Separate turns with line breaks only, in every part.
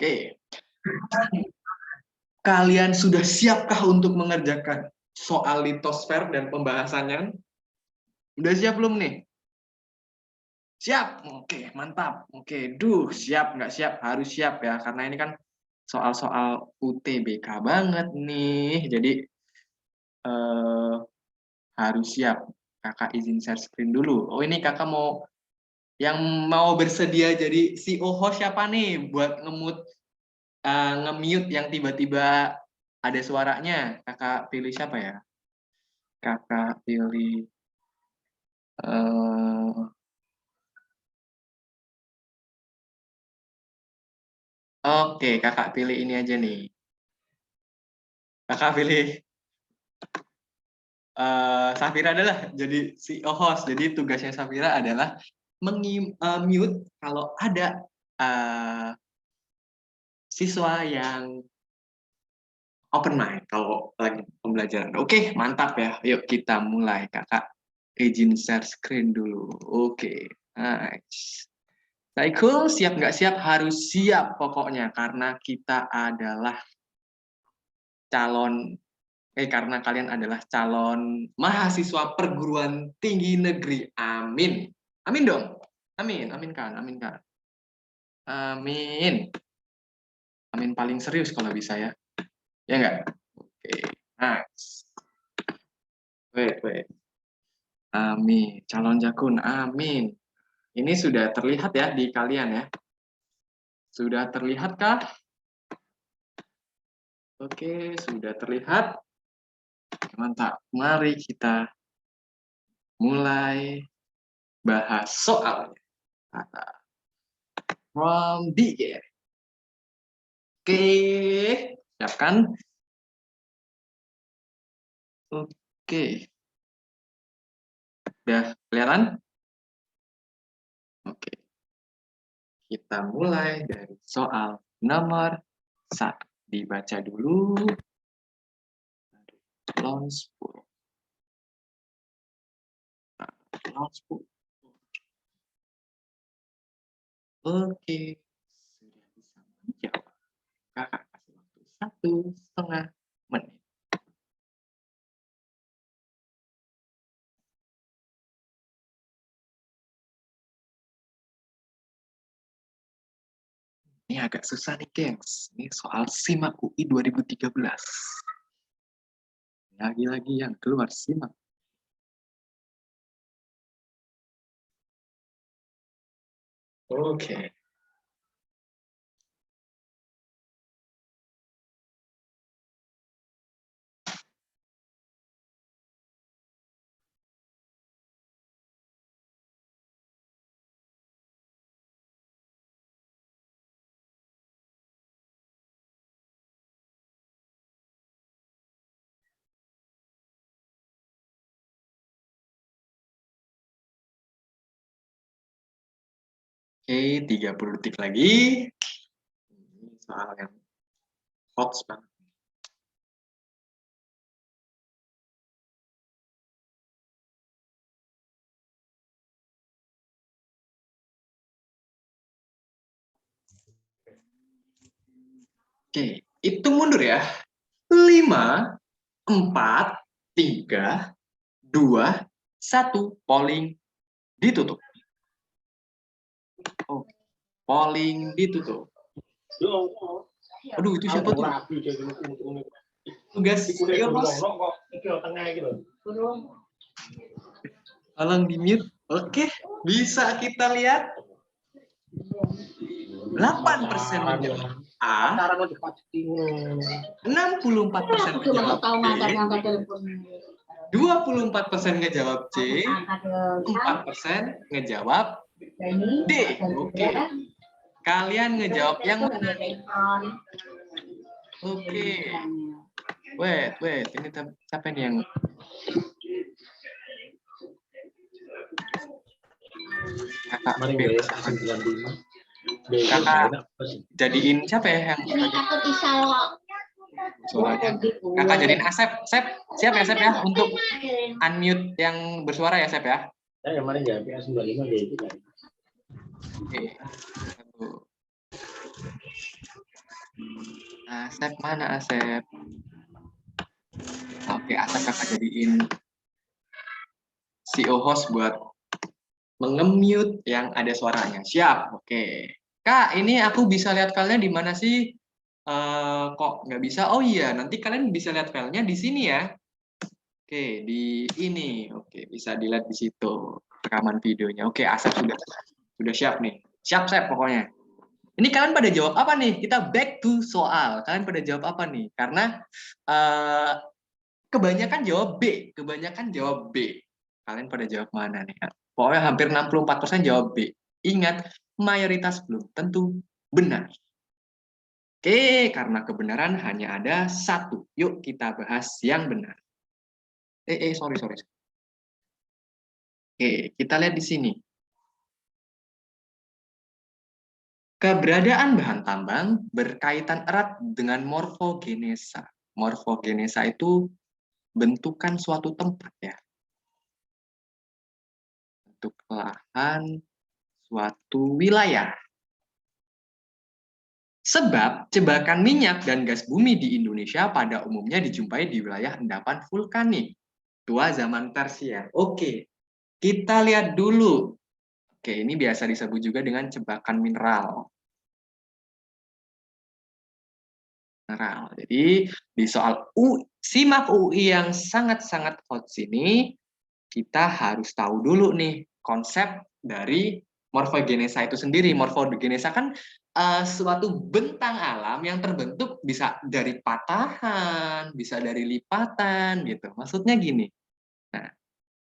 Oke. Kalian sudah siapkah untuk mengerjakan soal litosfer dan pembahasannya? Udah siap belum nih? Siap? Oke, mantap. Oke, siap nggak siap? Harus siap ya, karena ini kan soal-soal UTBK banget nih. Jadi, harus siap. Kakak izin share screen dulu. Oh, ini kakak yang mau bersedia jadi CEO host siapa nih? Buat nge-mute yang tiba-tiba ada suaranya. Kakak pilih siapa ya? Kakak pilih... Oke, kakak pilih ini aja nih. Kakak pilih Safira adalah jadi CEO host. Jadi tugasnya Safira adalah mute kalau ada siswa yang open mind kalau lagi pembelajaran. Oke, mantap ya. Yuk kita mulai. Kakak izin share screen dulu. Oke, nice. Cool, siap nggak siap? Harus siap pokoknya. Karena kita adalah karena kalian adalah calon mahasiswa perguruan tinggi negeri. Amin. Amin dong. Amin. Amin kan. Amin kan. Amin. Amin paling serius kalau bisa ya. Ya enggak? Oke. Nice. Wait. Amin. Calon jakun. Amin. Ini sudah terlihat ya di kalian ya. Sudah terlihatkah? Oke, sudah terlihat. Mantap. Mari kita mulai bahas soalnya. From the Oke, siapkan. Oke. Udah kelihatan? Oke. Kita mulai dari soal nomor 1. Dibaca dulu. Launch 10. Oke. Sudah bisa menjawab. Kakak kasih waktu 1,5 menit. Ini agak susah nih, gengs. Ini soal SIMAK UI 2013. Lagi-lagi yang keluar SIMAK. Oke. Oke, 30 detik lagi. Ini soal yang hot banget. Oke, hitung mundur ya. 5, 4, 3, 2, 1. Polling ditutup. Oh, polling ditutup. Aduh, itu siapa tuh? Tugas tolong di mute. Oke, bisa kita lihat 8% menjawab A, 64% menjawab B, 24% ngejawab C, 4% ngejawab D. Oke. Kalian ngejawab yang mana? Oke. Wait. Ini siapa nih yang... Kakak jadiin siapa ya yang suaranya? Kakak jadiin Asep. Siap ya Asep ya untuk unmute yang bersuara ya Asep ya? Saya kemarin jawab PS95 gitu kan. Oke. Asep mana Asep? Oke, Asep kakak jadiin CEO host buat mengemute yang ada suaranya. Siap, oke. Kak, ini aku bisa lihat filenya di mana sih? Kok nggak bisa? Oh iya, nanti kalian bisa lihat filenya di sini ya. Oke, di ini. Oke, bisa dilihat di situ rekaman videonya. Oke, Asep sudah siap nih. Siap pokoknya. Ini kalian pada jawab apa nih? Kita back to soal. Kalian pada jawab apa nih? Karena eh, kebanyakan jawab B. Kebanyakan jawab B. Kalian pada jawab mana nih? Pokoknya hampir 64% jawab B. Ingat, mayoritas belum tentu benar. Oke, karena kebenaran hanya ada satu. Yuk kita bahas yang benar. Sorry. Oke, kita lihat di sini. Keberadaan bahan tambang berkaitan erat dengan morfogenesa. Morfogenesa itu bentukan suatu tempat ya. Bentuk lahan suatu wilayah. Sebab cebakan minyak dan gas bumi di Indonesia pada umumnya dijumpai di wilayah endapan vulkanik. Tua zaman tersier. Oke, kita lihat dulu. Oke, ini biasa disebut juga dengan cebakan mineral. Jadi di soal SIMAK UI yang sangat-sangat hot sini, kita harus tahu dulu nih konsep dari morfogenesa itu sendiri. Morfogenesa kan suatu bentang alam yang terbentuk bisa dari patahan, bisa dari lipatan gitu. Maksudnya gini. Nah,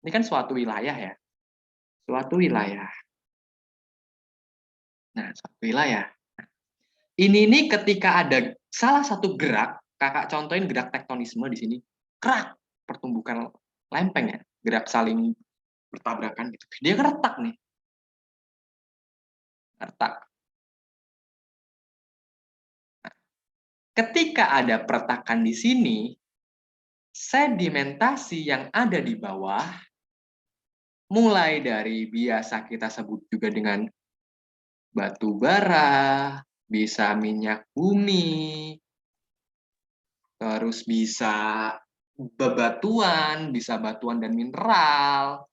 ini kan suatu wilayah ya. Suatu wilayah. Nah, suatu wilayah. Ini nih ketika ada salah satu gerak, kakak contohin gerak tektonisme di sini, kerak pertumbukan lempeng ya, gerak saling bertabrakan gitu. Dia kan retak nih, retak. Ketika ada peretakan di sini, sedimentasi yang ada di bawah, mulai dari biasa kita sebut juga dengan batu bara, bisa minyak bumi, terus bisa bebatuan, bisa batuan dan mineral.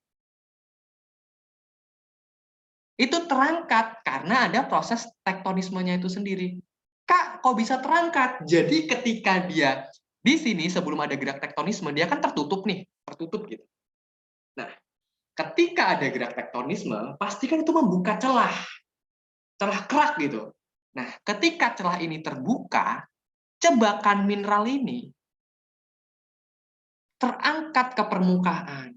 Itu terangkat karena ada proses tektonismenya itu sendiri. Kak, kok bisa terangkat? Jadi ketika dia di sini sebelum ada gerak tektonisme, dia kan tertutup nih, tertutup gitu. Nah, ketika ada gerak tektonisme, pastikan itu membuka celah, celah kerak gitu. Nah, ketika celah ini terbuka, cebakan mineral ini terangkat ke permukaan,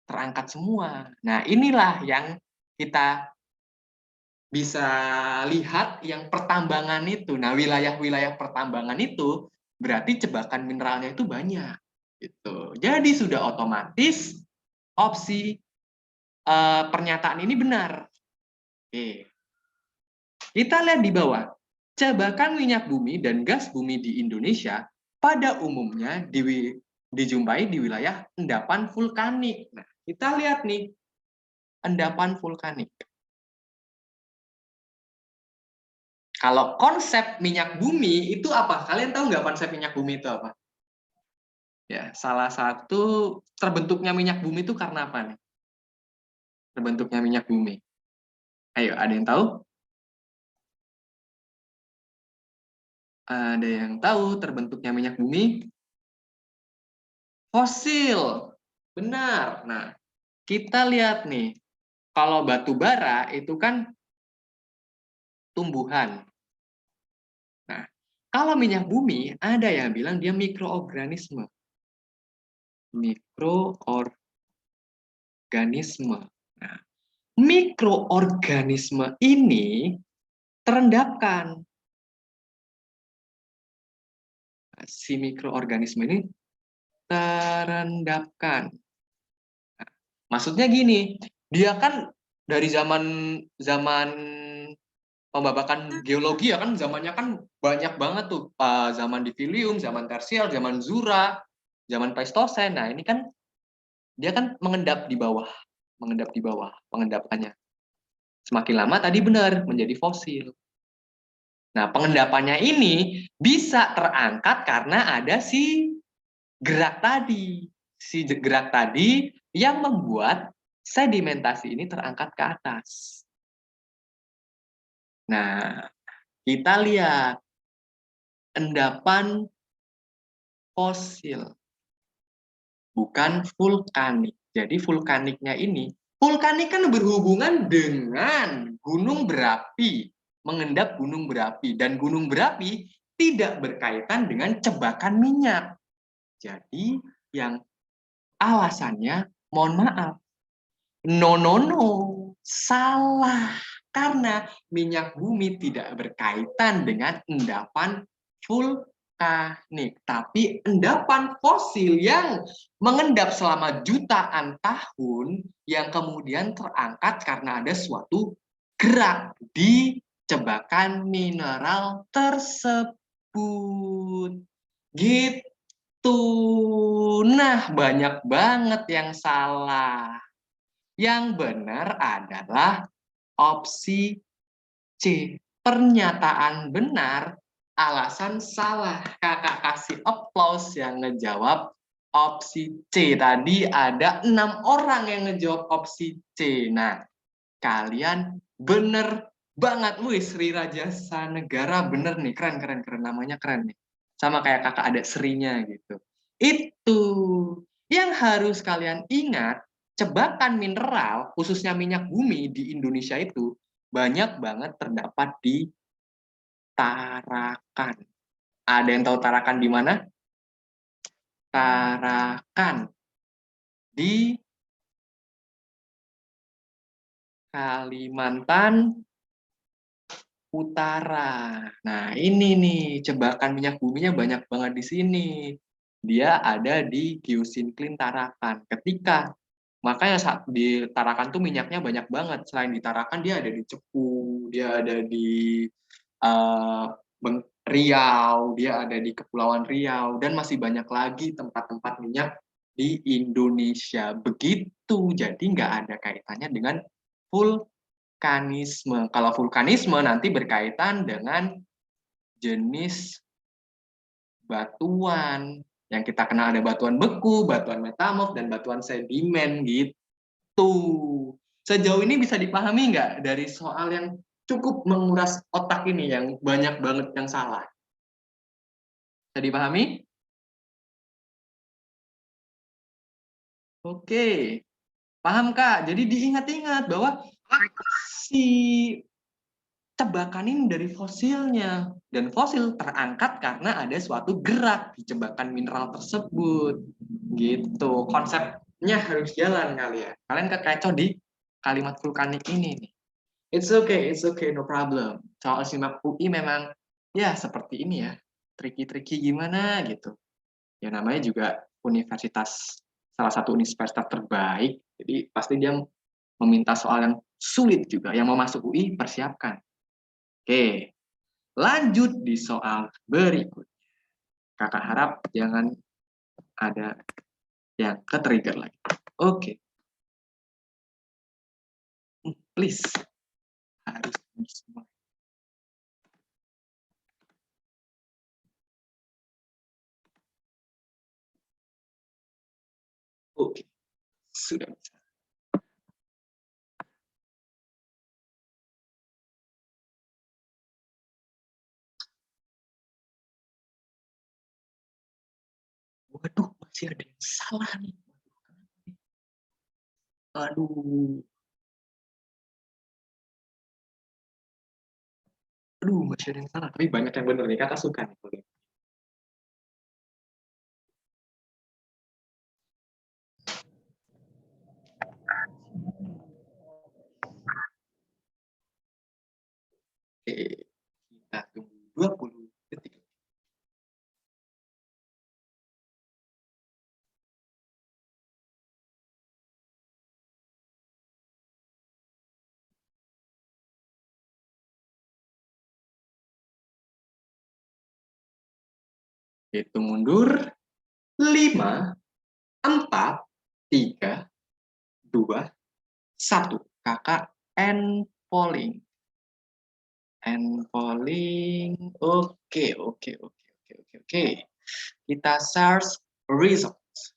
terangkat semua. Nah, inilah yang kita bisa lihat yang pertambangan itu. Nah, wilayah-wilayah pertambangan itu berarti cebakan mineralnya itu banyak. Gitu. Jadi sudah otomatis opsi pernyataan ini benar. Oke. Kita lihat di bawah. Cebakan minyak bumi dan gas bumi di Indonesia pada umumnya dijumpai di wilayah endapan vulkanik. Nah, kita lihat nih, endapan vulkanik. Kalau konsep minyak bumi itu apa? Kalian tahu nggak konsep minyak bumi itu apa? Ya, salah satu terbentuknya minyak bumi itu karena apa nih? Terbentuknya minyak bumi. Ayo, ada yang tahu? Ada yang tahu terbentuknya minyak bumi? Fosil. Benar. Nah, kita lihat nih. Kalau batu bara itu kan tumbuhan. Nah, kalau minyak bumi ada yang bilang dia mikroorganisme. Mikroorganisme. Nah, mikroorganisme ini terendapkan. Si mikroorganisme ini terendapkan. Nah, maksudnya gini, dia kan dari zaman zaman pembabakan geologi ya kan zamannya kan banyak banget tuh zaman Divilium, zaman Tersier, zaman Jura, zaman Pleistosen. Nah, ini kan dia kan mengendap di bawah, mengendap di bawah, pengendapannya. Semakin lama tadi benar menjadi fosil. Nah, pengendapannya ini bisa terangkat karena ada si gerak tadi. Si gerak tadi yang membuat sedimentasi ini terangkat ke atas. Nah, kita lihat endapan fosil, bukan vulkanik. Jadi vulkaniknya ini, vulkanik kan berhubungan dengan gunung berapi, mengendap gunung berapi, dan gunung berapi tidak berkaitan dengan cebakan minyak. Jadi yang alasannya, mohon maaf, no, no, no, salah. Karena minyak bumi tidak berkaitan dengan endapan vulkanik, tapi endapan fosil yang mengendap selama jutaan tahun yang kemudian terangkat karena ada suatu gerak di cebakan mineral tersebut. Gitu. Nah, banyak banget yang salah. Yang benar adalah opsi C. Pernyataan benar, alasan salah. Kakak kasih applause yang ngejawab opsi C. Tadi ada 6 orang yang ngejawab opsi C. Nah, kalian bener banget. Wih, Sri Rajasa Negara bener nih. Keren, keren, keren. Namanya keren nih. Sama kayak kakak ada Srinya gitu. Itu yang harus kalian ingat, cebakan mineral, khususnya minyak bumi di Indonesia itu, banyak banget terdapat di Tarakan. Ada yang tahu Tarakan di mana? Tarakan di Kalimantan Utara. Nah, ini nih cebakan minyak buminya banyak banget di sini. Dia ada di Geosincline Tarakan. Makanya saat di Tarakan tuh minyaknya banyak banget. Selain di Tarakan dia ada di Cepu, dia ada di uh, Riau, dia ada di Kepulauan Riau, dan masih banyak lagi tempat-tempat minyak di Indonesia. Begitu, jadi nggak ada kaitannya dengan vulkanisme. Kalau vulkanisme nanti berkaitan dengan jenis batuan. Yang kita kenal ada batuan beku, batuan metamorf, dan batuan sedimen gitu. Sejauh ini bisa dipahami nggak dari soal yang cukup menguras otak ini yang banyak banget yang salah? Bisa dipahami? Oke, paham Kak. Jadi diingat-ingat bahwa si cebakan ini dari fosilnya, dan fosil terangkat karena ada suatu gerak di cebakan mineral tersebut. Gitu. Konsepnya harus jalan kali ya. Kalian kekecoh di kalimat vulkanik ini nih. It's okay, no problem. Soal SIMAK UI memang ya seperti ini ya. Tricky-tricky gimana gitu. Ya namanya juga universitas, salah satu universitas terbaik. Jadi pasti dia meminta soal yang sulit juga. Yang mau masuk UI persiapkan. Oke, lanjut di soal berikutnya. Kakak harap jangan ada yang ke-trigger lagi. Oke. Please. Harus semua. Oke. Sudah bisa. Waduh, masih ada yang salah nih. Aduh. Aduh, masih ada yang salah. Tapi banyak yang benar nih. Kakak suka nih. Oke, kita tunggu 20 detik. Hitung mundur. 5, 4, 3, 2, 1. Kakak end polling. And polling. Oke, oke, oke, oke, oke, oke. Kita search results.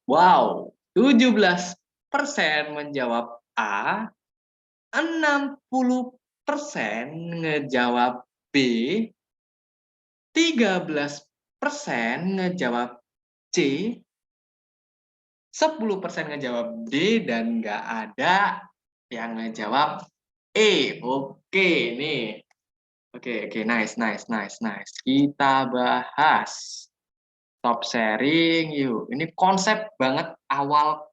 Wow, 17% menjawab A, 60% ngejawab B, 13% ngejawab C, 10% ngejawab D, dan nggak ada yang ngejawab E. Oke, nih. Oke, nice, nice, nice, nice. Kita bahas top sharing yuk. Ini konsep banget awal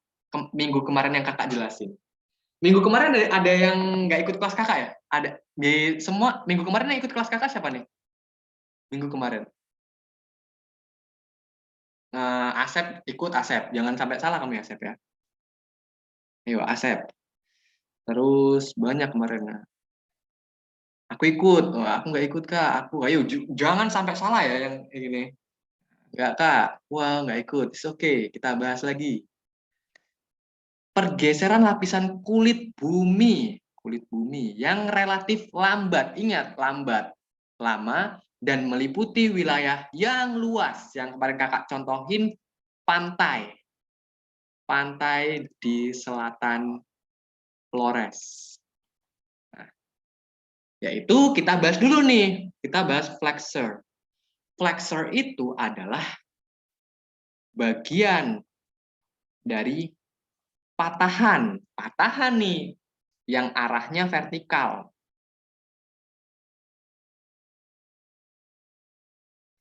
minggu kemarin yang kakak jelasin. Minggu kemarin ada yang nggak ikut kelas kakak ya? Ada. Di semua minggu kemarin yang ikut kelas kakak siapa nih? Minggu kemarin. Asep ikut Asep. Jangan sampai salah kamu ya Asep ya. Ayo Asep. Terus banyak kemarin. Aku ikut. Oh, aku nggak ikut kak. Aku ayo jangan sampai salah ya yang ini. Nggak kak. Wah nggak ikut. It's okay. Kita bahas lagi. Pergeseran lapisan kulit bumi yang relatif lambat. Ingat, lambat, lama, dan meliputi wilayah yang luas. Yang kemarin kakak contohin, pantai. Pantai di selatan Flores. Nah, yaitu kita bahas dulu nih. Kita bahas flexor. Flexor itu adalah bagian dari patahan. Patahan nih, yang arahnya vertikal.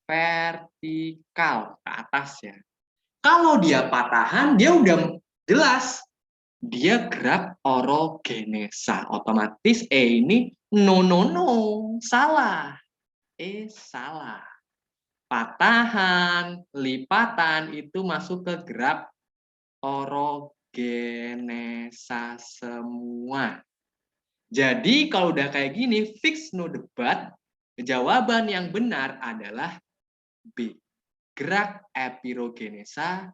Vertikal ke atas ya. Kalau dia patahan, dia udah jelas dia gerak orogenesa. Otomatis ini no no no, salah. Salah. Patahan, lipatan itu masuk ke gerak orogenesa semua. Jadi kalau udah kayak gini, fix no debat, jawaban yang benar adalah B. Gerak epirogenesa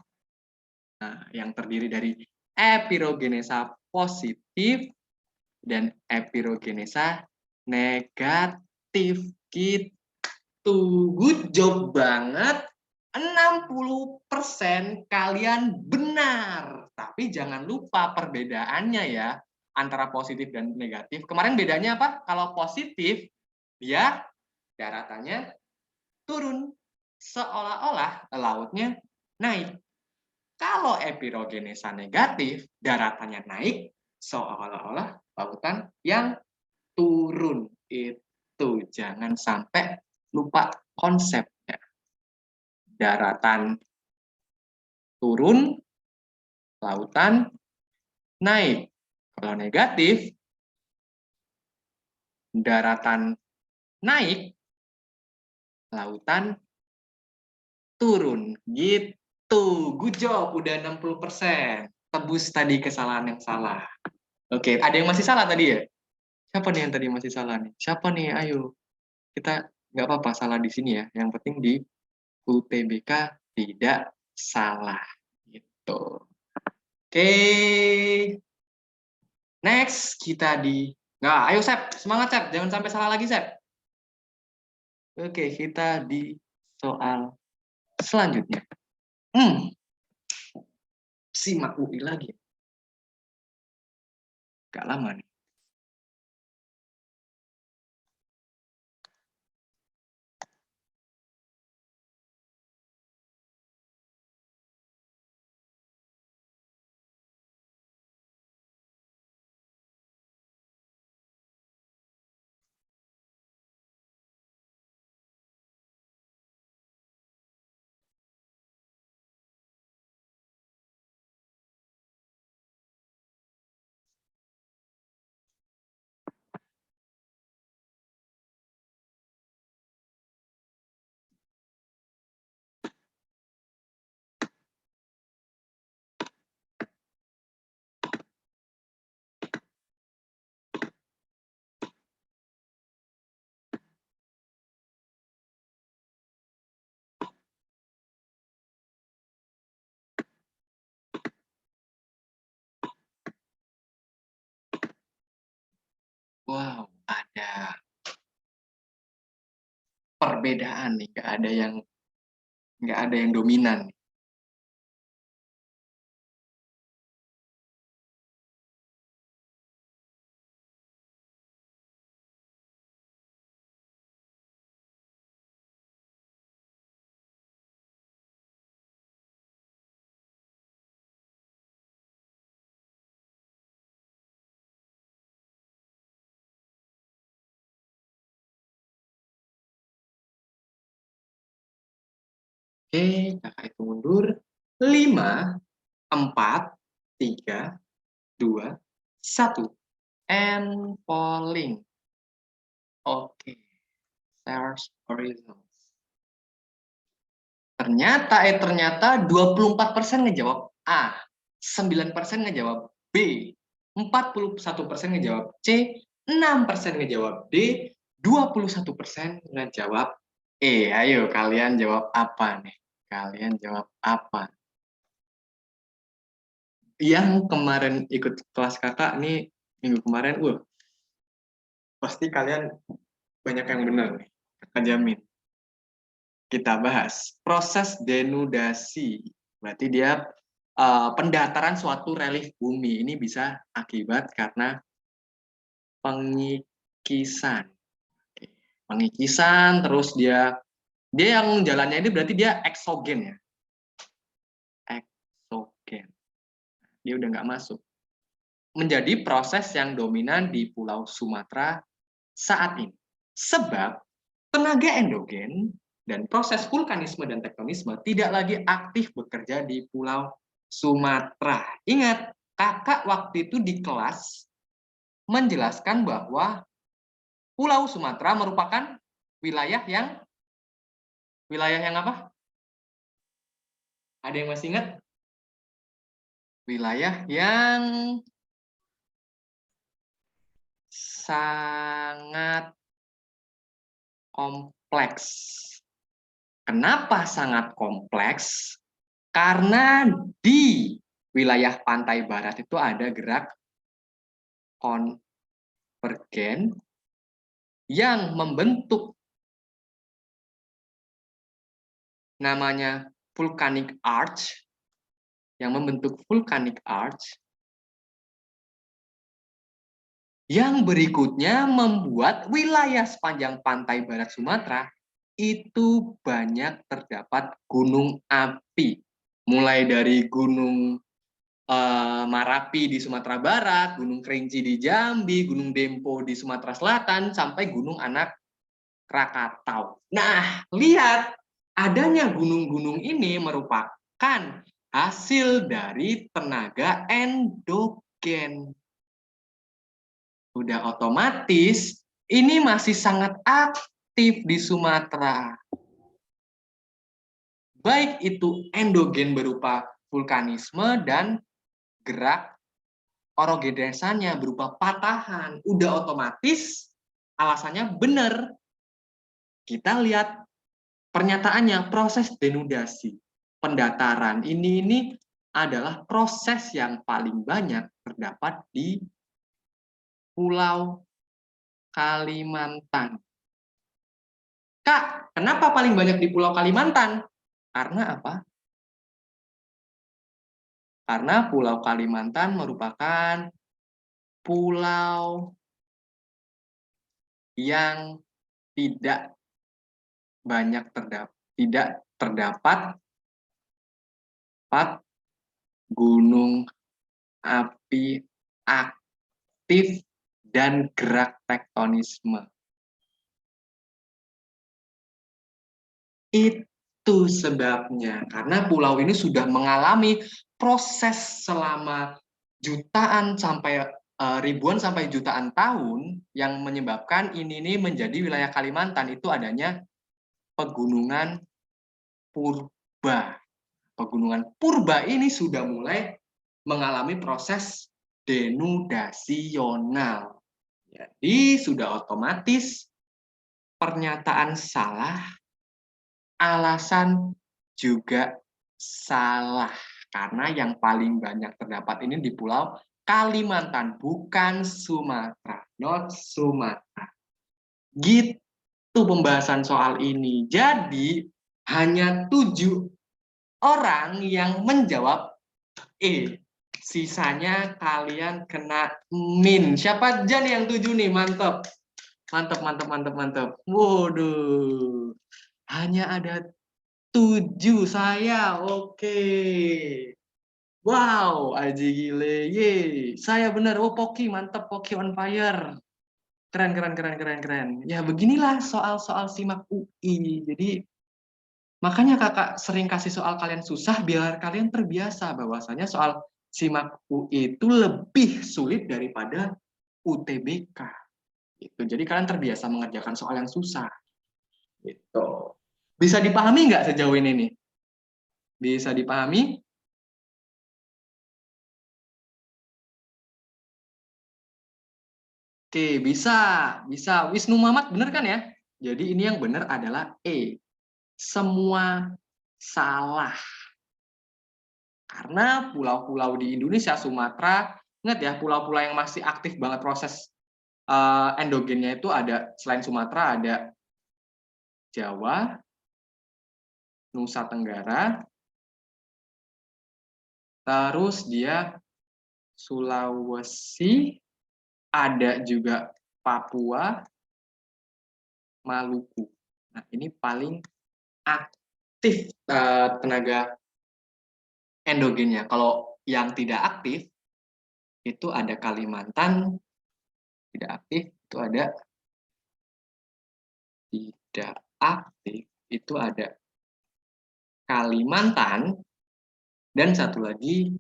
yang terdiri dari epirogenesa positif dan epirogenesa negatif. Gitu. Good job banget. 60% kalian benar. Tapi jangan lupa perbedaannya ya antara positif dan negatif. Kemarin bedanya apa? Kalau positif dia daratannya turun, seolah-olah lautnya naik. Kalau epirogenesa negatif, daratannya naik, seolah-olah lautan yang turun. Itu jangan sampai lupa konsepnya. Daratan turun, lautan naik. Kalau negatif, daratan naik, lautan turun. Gitu. Good job, udah 60%. Tebus tadi kesalahan yang salah. Oke, ada yang masih salah tadi ya? Siapa nih yang tadi masih salah nih? Siapa nih? Ayo. Kita nggak apa-apa salah di sini ya. Yang penting di UTBK tidak salah. Gitu. Oke. Next, kita di... Nggak, ayo Sep. Semangat Sep. Jangan sampai salah lagi Sep. Oke, kita di soal selanjutnya. Simak UI lagi. Gak lama nih. Wow, ada. perbedaan nih, nggak ada yang dominan. Oke, kakak itu mundur. 5, 4, 3, 2, 1. And falling. Oke, search results. Ternyata 24% ngejawab A, 9% ngejawab B, 41% ngejawab C, 6% ngejawab D, 21% ngejawab E. Ayo kalian jawab apa nih? Kalian jawab apa? Yang kemarin ikut kelas kakak nih minggu kemarin, pasti kalian banyak yang benar nih, kakak jamin. Kita bahas proses denudasi. Berarti dia pendataran suatu relief bumi. Ini bisa akibat karena pengikisan. Pengikisan, terus dia yang jalannya ini berarti dia eksogen ya. Eksogen. Dia udah nggak masuk. Menjadi proses yang dominan di Pulau Sumatera saat ini. Sebab tenaga endogen dan proses vulkanisme dan tektonisme tidak lagi aktif bekerja di Pulau Sumatera. Ingat, kakak waktu itu di kelas menjelaskan bahwa Pulau Sumatera merupakan wilayah yang apa? Ada yang masih ingat? Wilayah yang sangat kompleks. Kenapa sangat kompleks? Karena di wilayah pantai barat itu ada gerak konvergen yang membentuk namanya volcanic arch, yang berikutnya membuat wilayah sepanjang pantai barat Sumatera itu banyak terdapat gunung api, mulai dari gunung Marapi di Sumatera Barat, Gunung Kerinci di Jambi, Gunung Dempo di Sumatera Selatan, sampai Gunung Anak Krakatau. Nah, lihat, adanya gunung-gunung ini merupakan hasil dari tenaga endogen. Udah otomatis, ini masih sangat aktif di Sumatera. Baik itu endogen berupa vulkanisme dan gerak orogenesannya berupa patahan. Udah otomatis alasannya benar. Kita lihat pernyataannya, proses denudasi. Pendataran ini adalah proses yang paling banyak terdapat di Pulau Kalimantan. Kak, kenapa paling banyak di Pulau Kalimantan? Karena apa? Karena Pulau Kalimantan merupakan pulau yang tidak terdapat gunung api aktif dan gerak tektonisme. Itu sebabnya, karena pulau ini sudah mengalami proses selama jutaan sampai ribuan sampai jutaan tahun yang menyebabkan ini menjadi wilayah Kalimantan itu adanya pegunungan purba. Pegunungan purba ini sudah mulai mengalami proses denudasional. Jadi sudah otomatis pernyataan salah, alasan juga salah. Karena yang paling banyak terdapat ini di Pulau Kalimantan, bukan Sumatera. Not Sumatera. Gitu. pembahasan soal ini. Jadi hanya 7 orang yang menjawab E. Sisanya kalian kena min. Siapa aja nih yang 7 nih? Mantap. Mantap, mantap, mantap, mantap. Waduh. Hanya ada 7 saya. Oke. Wow, Aji gile. Ye. Saya benar. Oh, Poki, mantap. Poki on fire. Keren, keren, keren, keren, keren. Ya, beginilah soal-soal SIMAK UI. Jadi, makanya kakak sering kasih soal kalian susah, biar kalian terbiasa bahwasanya soal SIMAK UI itu lebih sulit daripada UTBK. Gitu. Jadi kalian terbiasa mengerjakan soal yang susah. Gitu. Bisa dipahami nggak sejauh ini nih? Bisa dipahami? Oke, bisa. Bisa. Wisnu Muhammad, bener kan ya? Jadi ini yang benar adalah E. Semua salah. Karena pulau-pulau di Indonesia, Sumatera, ingat ya, pulau-pulau yang masih aktif banget proses endogennya itu ada, selain Sumatera, ada Jawa, Nusa Tenggara, terus dia Sulawesi, ada juga Papua, Maluku. Nah, ini paling aktif tenaga endogennya. Kalau yang tidak aktif, itu ada Kalimantan, tidak aktif, itu ada tidak aktif, itu ada Kalimantan, dan satu lagi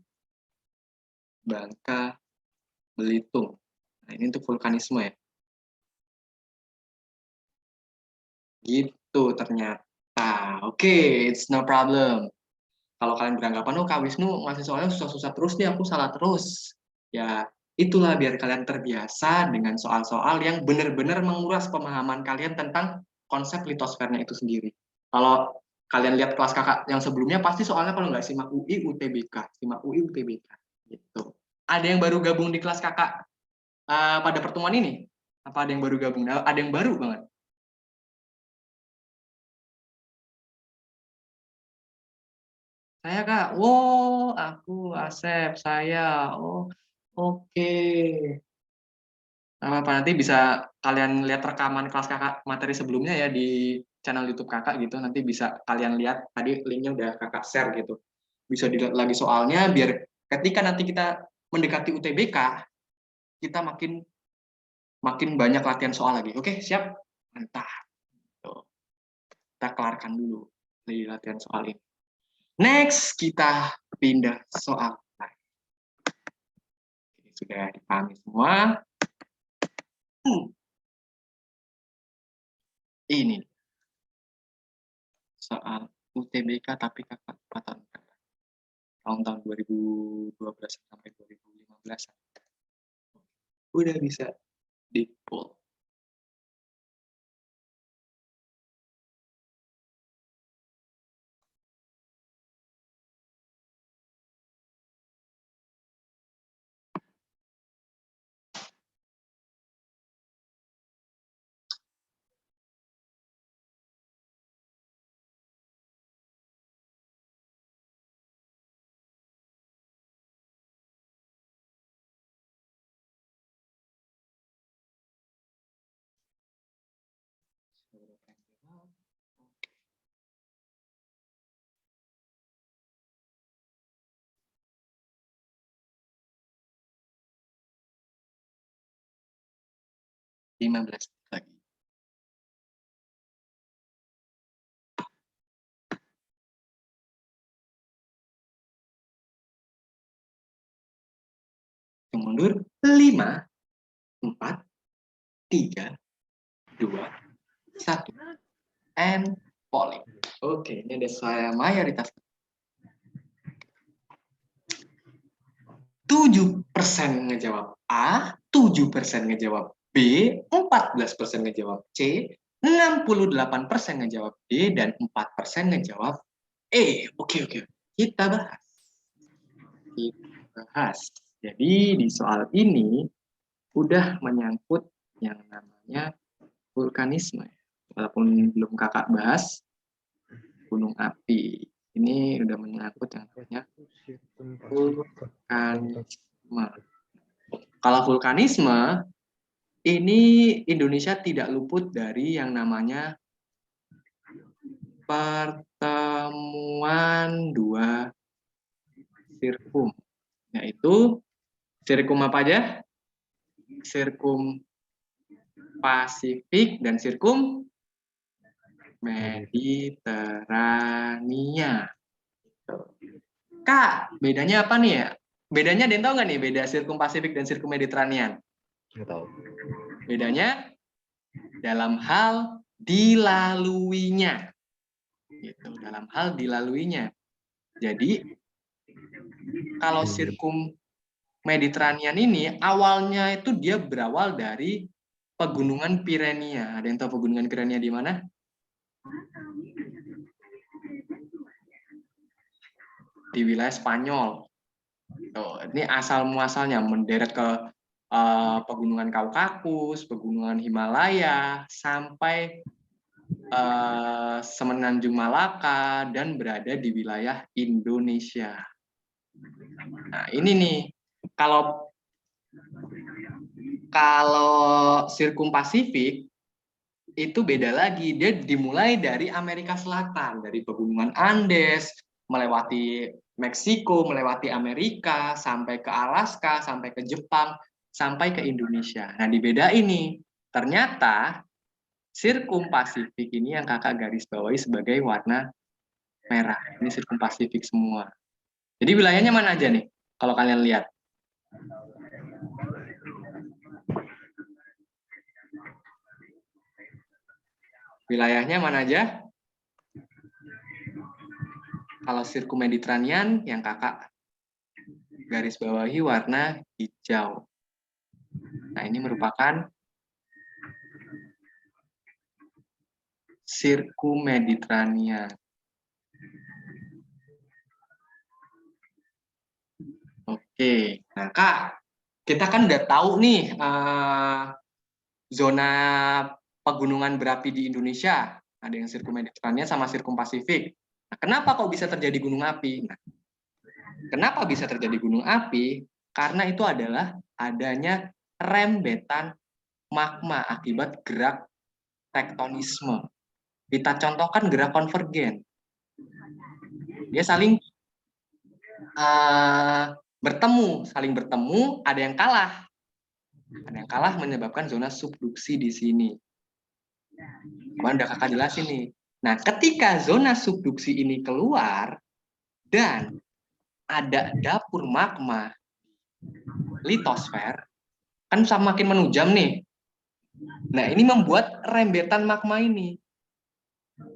Bangka Belitung. Nah, ini untuk vulkanisme ya. Gitu ternyata. Oke, it's no problem. Kalau kalian beranggapan, oh Kak Wisnu ngasih soalnya susah-susah terus nih, aku salah terus. Ya, itulah biar kalian terbiasa dengan soal-soal yang benar-benar menguras pemahaman kalian tentang konsep litosfernya itu sendiri. Kalau kalian lihat kelas kakak yang sebelumnya, pasti soalnya kalau nggak SIMAK UI, UTBK. SIMAK UI, UTBK. Gitu. Ada yang baru gabung di kelas kakak pada pertemuan ini? Apa ada yang baru gabung? Nah, ada yang baru banget. Saya Kak, wow, aku Asep, saya, oh, oke. Apa nanti bisa kalian lihat rekaman kelas kakak materi sebelumnya ya di channel YouTube kakak gitu. Nanti bisa kalian lihat, tadi linknya udah kakak share gitu. Bisa dilihat lagi soalnya, biar ketika nanti kita mendekati UTBK, kita makin makin banyak latihan soal lagi. Oke, siap? Mantap. Tuh, kita kelarkan dulu di latihan soal ini. Next, kita pindah soal. Sudah dipahami semua. Ini soal UTBK tapi kakak 4 tahun 2012 sampai 2015 udah bisa di pull. Lima belas lagi. Mundur 5, 4, 3, 2, 1. And polling. Oke, ini ada saya mayoritas. 7% ngejawab A, 7% ngejawab B, 14% ngejawab C, 68% ngejawab D, dan 4% ngejawab E. Oke. Kita bahas. Jadi di soal ini udah menyangkut yang namanya vulkanisme. walaupun belum kakak bahas, gunung api. Ini udah menyangkut yang namanya vulkanisme. Kalau vulkanisme, ini Indonesia tidak luput dari yang namanya pertemuan dua sirkum, yaitu sirkum apa aja? Sirkum Pasifik dan sirkum Mediterania. Kak, bedanya apa nih ya? Bedanya ada yang tahu nggak nih beda sirkum Pasifik dan sirkum Mediterania?
Nggak tahu.
Bedanya dalam hal dilaluinya. Gitu, dalam hal dilaluinya. Jadi kalau sirkum Mediterania ini awalnya itu dia berawal dari pegunungan Pirenia. Ada yang tahu pegunungan Pirenia di mana? Di wilayah Spanyol. Tuh, ini asal muasalnya menderet ke pegunungan Kaukasus, pegunungan Himalaya, sampai Semenanjung Malaka dan berada di wilayah Indonesia. Nah, ini nih kalau sirkum Pasifik itu beda lagi. Dia dimulai dari Amerika Selatan, dari pegunungan Andes, melewati Meksiko, melewati Amerika, sampai ke Alaska, sampai ke Jepang, sampai ke Indonesia. Nah, dibeda ini. Ternyata sirkum Pasifik ini yang kakak garis bawahi sebagai warna merah. Ini sirkum Pasifik semua. Jadi wilayahnya mana aja nih? Kalau kalian lihat. Wilayahnya mana aja? Kalau sirkum Mediterranean yang kakak garis bawahi warna hijau. Nah, ini merupakan sirkum Mediterranean. Oke, nah Kak, kita kan udah tahu nih zona pegunungan berapi di Indonesia. Ada yang sirkum Mediterranean sama sirkum Pasifik. Nah, kenapa kok bisa terjadi gunung api? Nah, kenapa bisa terjadi gunung api? Karena itu adalah adanya rembetan magma akibat gerak tektonisme. Kita contohkan gerak konvergen. Dia saling saling bertemu, ada yang kalah. Ada yang kalah menyebabkan zona subduksi di sini. Kemarin udah kakak jelasin nih. Nah, ketika zona subduksi ini keluar dan ada dapur magma litosfer, kan semakin menujam nih. Nah, ini membuat rembetan magma ini.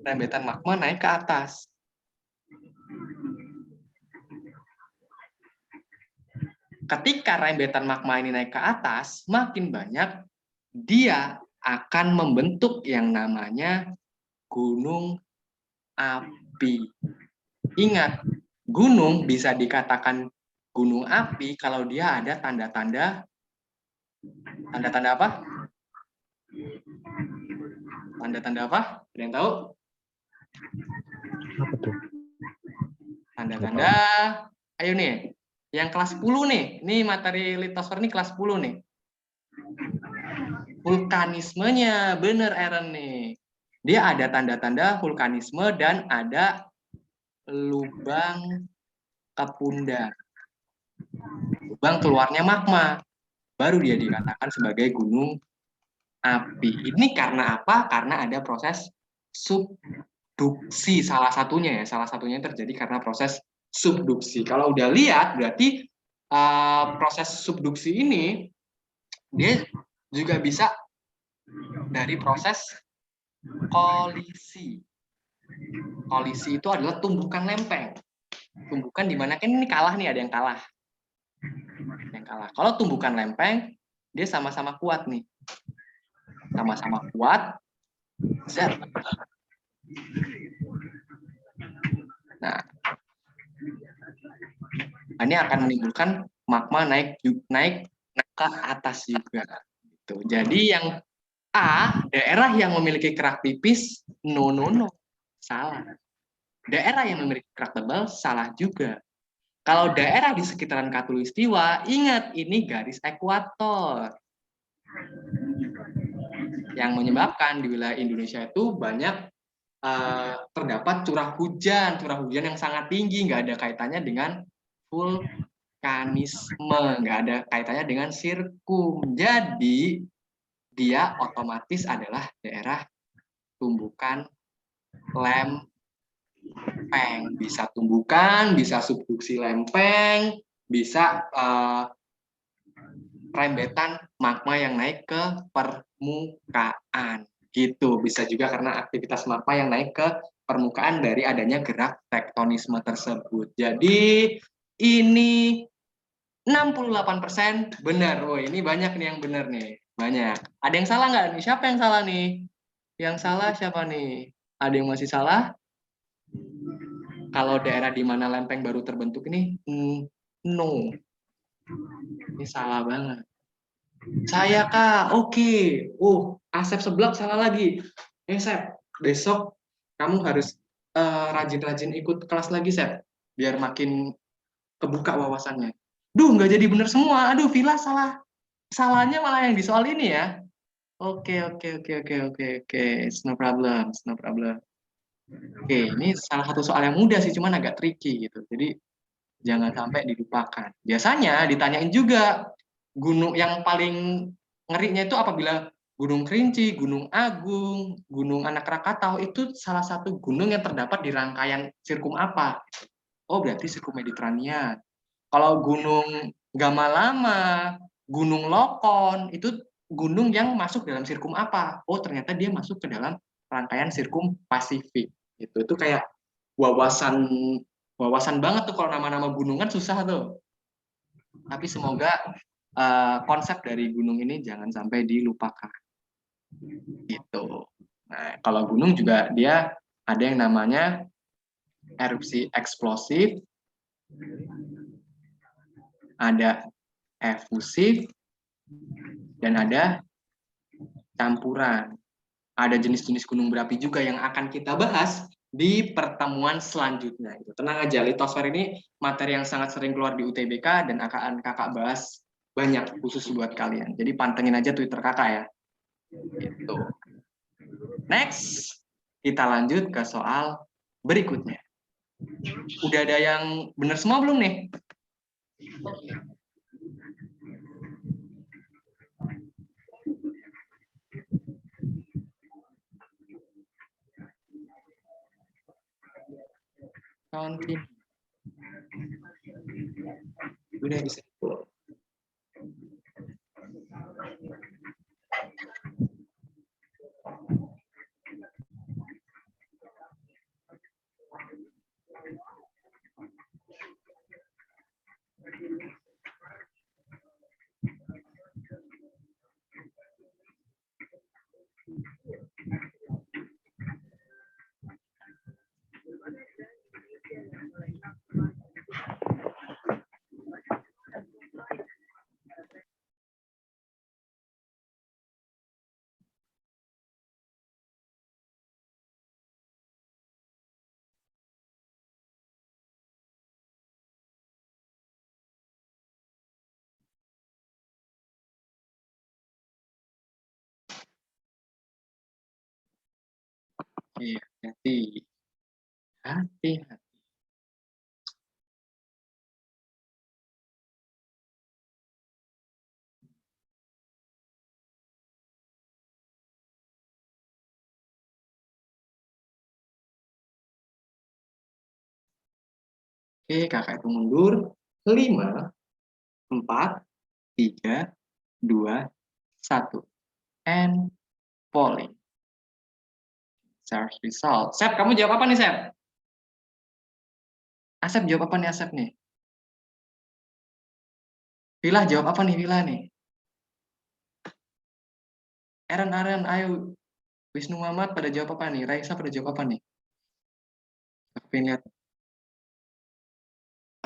Rembetan magma naik ke atas. Ketika rembetan magma ini naik ke atas, makin banyak dia akan membentuk yang namanya gunung api. Ingat, gunung bisa dikatakan gunung api kalau dia ada tanda-tanda apa? Tanda-tanda apa? Ada yang tahu?
Apa tuh?
Tanda-tanda, ayo nih, yang kelas 10 nih, ini materi litosfer ini kelas 10 nih. Vulkanismenya, bener Aaron nih. Dia ada tanda-tanda vulkanisme dan ada lubang kepunda. Lubang keluarnya magma. Baru dia dikatakan sebagai gunung api. Ini karena apa? Karena ada proses subduksi salah satunya ya. Salah satunya terjadi karena proses subduksi. Kalau udah lihat berarti proses subduksi ini dia juga bisa dari proses kolisi. Kolisi itu adalah tumbukan lempeng. Tumbukan di mana kan ini kalah nih, ada yang kalah. Yang kalah. Kalau tumbukan lempeng dia sama-sama kuat nih. Sama-sama kuat. Zat. Nah, ini akan menimbulkan magma naik ke atas juga. Gitu. Jadi yang A, daerah yang memiliki kerak tipis, no, salah. Daerah yang memiliki kerak tebal, salah juga. Kalau daerah di sekitaran Katulistiwa, ingat ini garis ekuator. Yang menyebabkan di wilayah Indonesia itu banyak terdapat curah hujan yang sangat tinggi, nggak ada kaitannya dengan vulkanisme, nggak ada kaitannya dengan sirkum. Jadi dia otomatis adalah daerah tumbukan lempeng. Bisa tumbukan, bisa subduksi lempeng, bisa rembetan magma yang naik ke permukaan. Gitu. Bisa juga karena aktivitas magma yang naik ke permukaan dari adanya gerak tektonisme tersebut. Jadi ini 68% benar. Oh, ini banyak nih yang benar nih. Banyak. Ada yang salah nggak nih? Siapa yang salah nih? Yang salah siapa nih? Ada yang masih salah? Kalau daerah di mana lempeng baru terbentuk ini, no. Ini salah banget. Saya Kak, oke. Asep Seblak salah lagi. Sep, besok kamu harus rajin-rajin ikut kelas lagi, Sep. Biar makin kebuka wawasannya. Duh, nggak jadi bener semua. Aduh, Villa salah. Salahnya malah yang di soal ini ya. Oke. It's no problem, it's no problem. Oke, ini salah satu soal yang mudah sih, cuman agak tricky gitu. Jadi jangan sampai dilupakan. Biasanya ditanyain juga gunung yang paling ngerinya itu apabila Gunung Kerinci, Gunung Agung, Gunung Anak Rakatau itu salah satu gunung yang terdapat di rangkaian sirkum apa? Oh, berarti sirkum Mediterania. Kalau Gunung Gamalama, Gunung Lokon itu gunung yang masuk dalam sirkum apa? Oh, ternyata dia masuk ke dalam rangkaian sirkum Pasifik. Itu kayak wawasan wawasan banget tuh kalau nama-nama gunung kan susah tuh. Tapi semoga konsep dari gunung ini jangan sampai dilupakan. Gitu. Nah, kalau gunung juga dia ada yang namanya erupsi eksplosif, ada efusif, dan ada campuran. Ada jenis-jenis gunung berapi juga yang akan kita bahas di pertemuan selanjutnya. Tenang aja, litosfer ini materi yang sangat sering keluar di UTBK dan akan kakak bahas banyak khusus buat kalian. Jadi pantengin aja Twitter kakak ya. Gitu. Next, kita lanjut ke soal berikutnya. Udah ada yang benar semua belum nih? Continue. Udah bisa. Iya, hati. Oke, kakak itu mundur. 5, 4, 3, 2, 1. And polling. Search result. Sep, kamu jawab apa nih, Sep? Asep jawab apa nih, Asep nih? Vila jawab apa nih, Vila nih? Aaron, ayo. Wisnu Muhammad pada jawab apa nih? Raisa pada jawab apa nih? Aku lihat.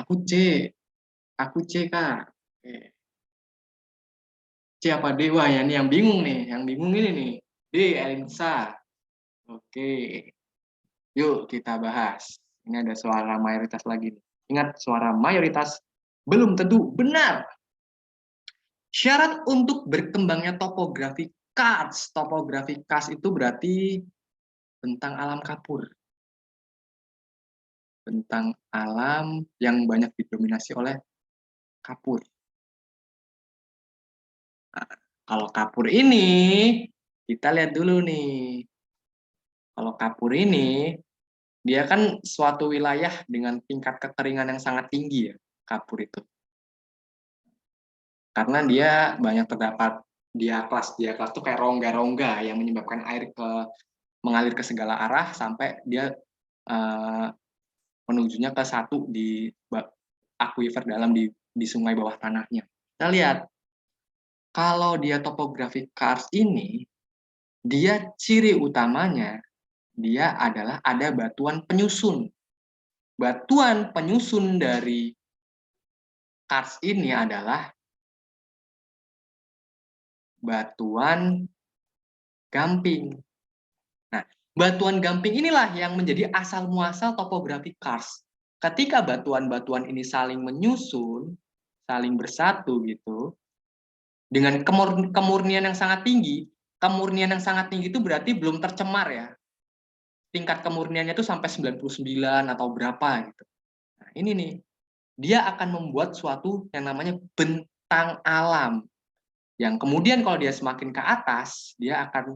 Aku C. Aku C, Kak. Oke. Siapa D? Wah, ya, ini yang bingung nih. Yang bingung ini nih. D. Elinsa. Oke. Yuk kita bahas. Ini ada suara mayoritas lagi nih. Ingat, suara mayoritas belum tentu benar. Syarat untuk berkembangnya topografi karst. Topografi karst itu berarti tentang alam kapur. Tentang alam yang banyak didominasi oleh kapur. Nah, kalau kapur ini, kita lihat dulu nih. Kalau kapur ini, dia kan suatu wilayah dengan tingkat kekeringan yang sangat tinggi ya, kapur itu. Karena dia banyak terdapat diaklas. Diaklas itu kayak rongga-rongga yang menyebabkan air mengalir ke segala arah sampai dia menujunya ke satu di aquifer dalam di sungai bawah tanahnya. Kita lihat, kalau dia topografi karst ini, dia ciri utamanya, dia adalah ada batuan penyusun. Batuan penyusun dari karst ini adalah batuan gamping. Nah, batuan gamping inilah yang menjadi asal muasal topografi karst. Ketika batuan-batuan ini saling menyusun, saling bersatu gitu, dengan kemurnian yang sangat tinggi. Kemurnian yang sangat tinggi itu berarti belum tercemar ya. Tingkat kemurniannya itu sampai 99 atau berapa gitu. Nah, ini nih, dia akan membuat suatu yang namanya bentang alam. Yang kemudian kalau dia semakin ke atas, dia akan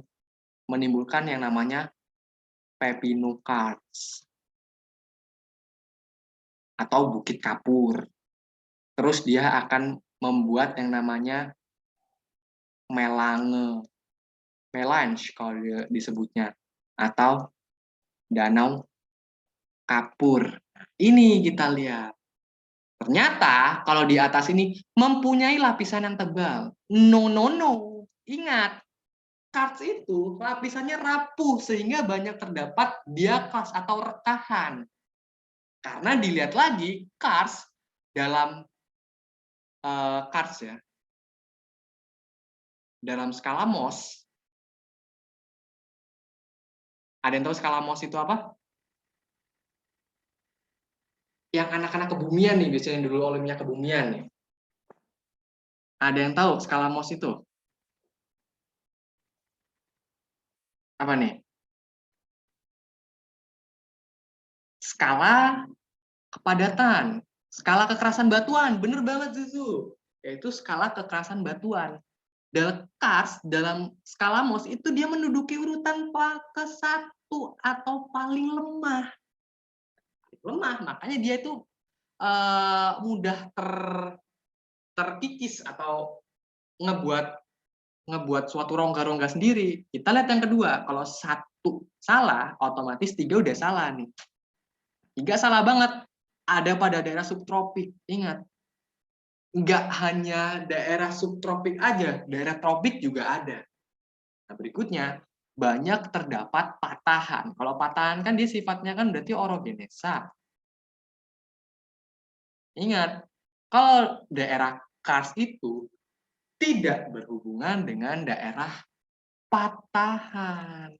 menimbulkan yang namanya pepinokarst atau bukit kapur. Terus dia akan membuat yang namanya melange, melange kalau disebutnya, atau danau kapur. Ini kita lihat. Ternyata kalau di atas ini mempunyai lapisan yang tebal. No, no, no. Ingat, karst itu lapisannya rapuh sehingga banyak terdapat diaklas atau rekahan. Karena dilihat lagi, karst dalam karst ya, dalam skala Mohs. Ada yang tahu skala Mohs itu apa? Yang anak-anak kebumian nih, biasanya dulu olimnya kebumian nih. Ada yang tahu skala Mohs itu? Apa nih? Skala kepadatan, skala kekerasan batuan, bener banget Zuzu. Yaitu skala kekerasan batuan. Dalam karst, dalam skala Mohs itu dia menduduki urutan ke-1 atau paling lemah. Lemah, makanya dia itu mudah terkikis atau ngebuat suatu rongga-rongga sendiri. Kita lihat yang kedua, kalau 1 salah, otomatis 3 udah salah nih. 3 salah banget. Ada pada daerah subtropik. Ingat, nggak hanya daerah subtropik aja, daerah tropik juga ada. Nah, berikutnya, banyak terdapat patahan. Kalau patahan kan dia sifatnya kan berarti orogenesa. Ingat, kalau daerah karst itu tidak berhubungan dengan daerah patahan.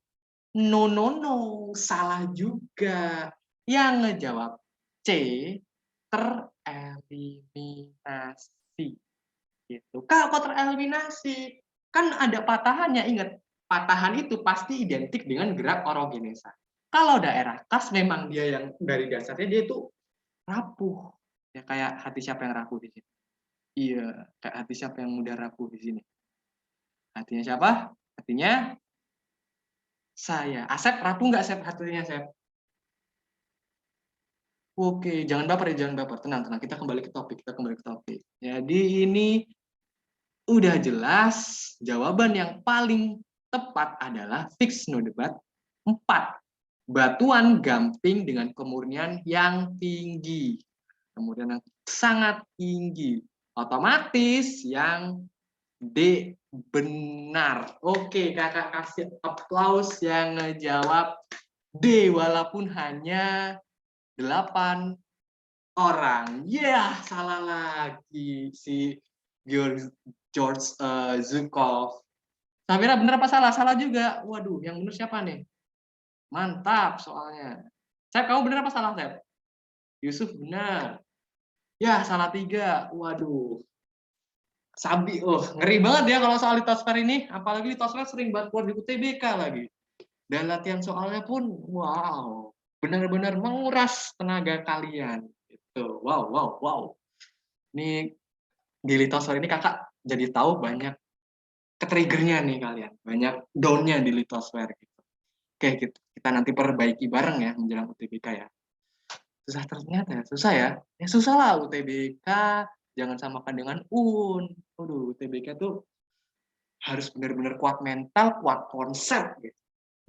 No, no, no, salah juga. Yang ngejawab C, tereliminasi. Gitu. Kalau tereliminasi, kan ada patahannya, ingat. Patahan itu pasti identik dengan gerak orogenesa. Kalau daerah karst memang dia yang dari dasarnya dia itu rapuh. Ya kayak hati siapa yang rapuh di sini. Iya, kayak hati siapa yang mudah rapuh di sini. Hatinya siapa? Hatinya saya. Asep rapuh nggak Asep hatinya Asep? Oke, jangan baper ya, jangan baper. Tenang, tenang. Kita kembali ke topik. Kita kembali ke topik. Jadi ini udah jelas jawaban yang paling tepat adalah fix no debat 4. Batuan gamping dengan kemurnian yang tinggi. Kemudian yang sangat tinggi. Otomatis yang D benar. Oke, kakak kasih aplaus yang ngejawab D walaupun hanya 8 orang. Ya, salah lagi si George Zukov. Samira bener apa salah? Salah juga. Waduh, yang bener siapa nih? Mantap soalnya. Sep, kamu bener apa salah, Sep? Yusuf benar. Ya, salah 3. Waduh. Sabi, ngeri banget ya kalau soal litosfer ini. Apalagi litosfer sering banget keluar di UTBK lagi. Dan latihan soalnya pun, wow. Benar-benar menguras tenaga kalian. Gitu. Wow, wow, wow. Ini di litosfer ini kakak jadi tahu banyak ketriggernya nih kalian. Banyak down-nya di litosfer. Gitu. Oke, kita nanti perbaiki bareng ya menjelang UTBK ya. Susah ternyata ya, susah ya. Ya susah lah UTBK, jangan samakan dengan UN. Waduh, UTBK tuh harus benar-benar kuat mental, kuat konsep gitu.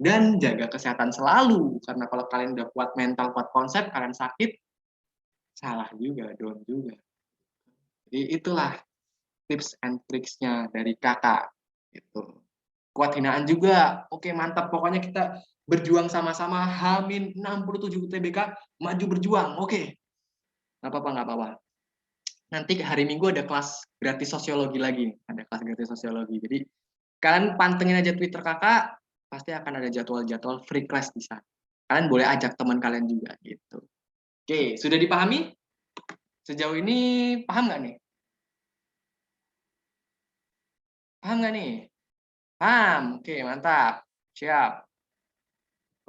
Dan jaga kesehatan selalu. Karena kalau kalian udah kuat mental, kuat konsep, kalian sakit, salah juga, down juga. Jadi itulah tips and tricks-nya dari kakak. Gitu. Kuat hinaan juga. Oke, mantap. Pokoknya kita berjuang sama-sama. H-67 UTBK, maju berjuang. Oke. Nggak apa-apa, nggak apa-apa. Nanti hari Minggu ada kelas gratis sosiologi lagi. Ada kelas gratis sosiologi. Jadi kalian pantengin aja Twitter kakak, pasti akan ada jadwal-jadwal free class di sana. Kalian boleh ajak teman kalian juga gitu. Oke, sudah dipahami? Sejauh ini paham nggak nih? Paham nggak nih? Paham. Oke, mantap. Siap.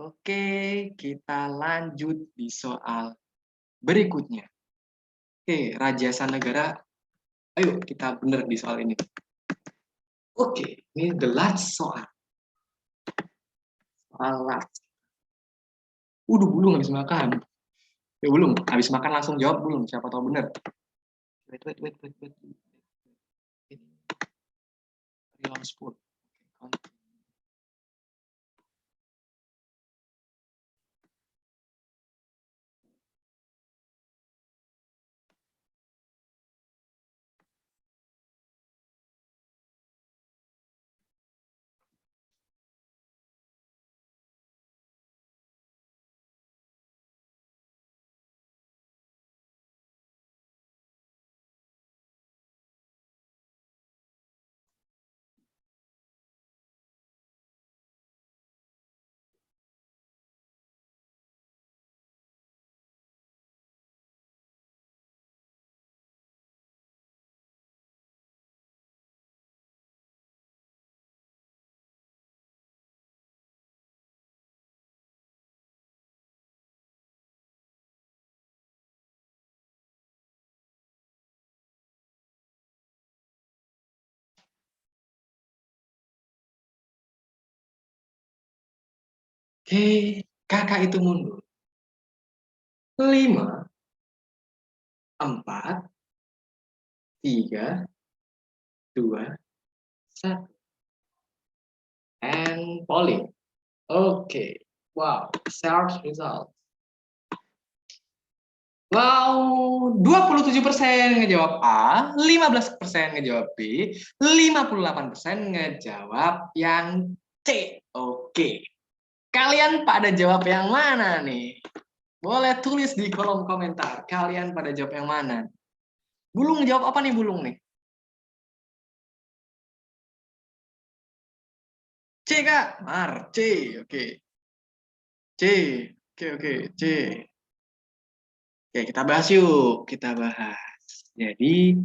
Oke, kita lanjut di soal berikutnya. Oke, Rajasa Negara. Ayo kita bener di soal ini. Oke, ini the last soal. Soal last. Belum habis makan. Ya belum, habis makan langsung jawab belum. Siapa tahu bener. Wait. Relaunch food. Oke, kakak itu mundur. 5, 4, 3, 2, 1. And polling. Oke. Wow, search result. Wow, 27% ngejawab A, 15% ngejawab B, 58% ngejawab yang C. Oke. Kalian pada jawab yang mana nih? Boleh tulis di kolom komentar. Kalian pada jawab yang mana? Bulung jawab apa nih Bulung nih? C Kak. C. Oke. C. Oke. C. Oke, kita bahas yuk. Kita bahas. Jadi,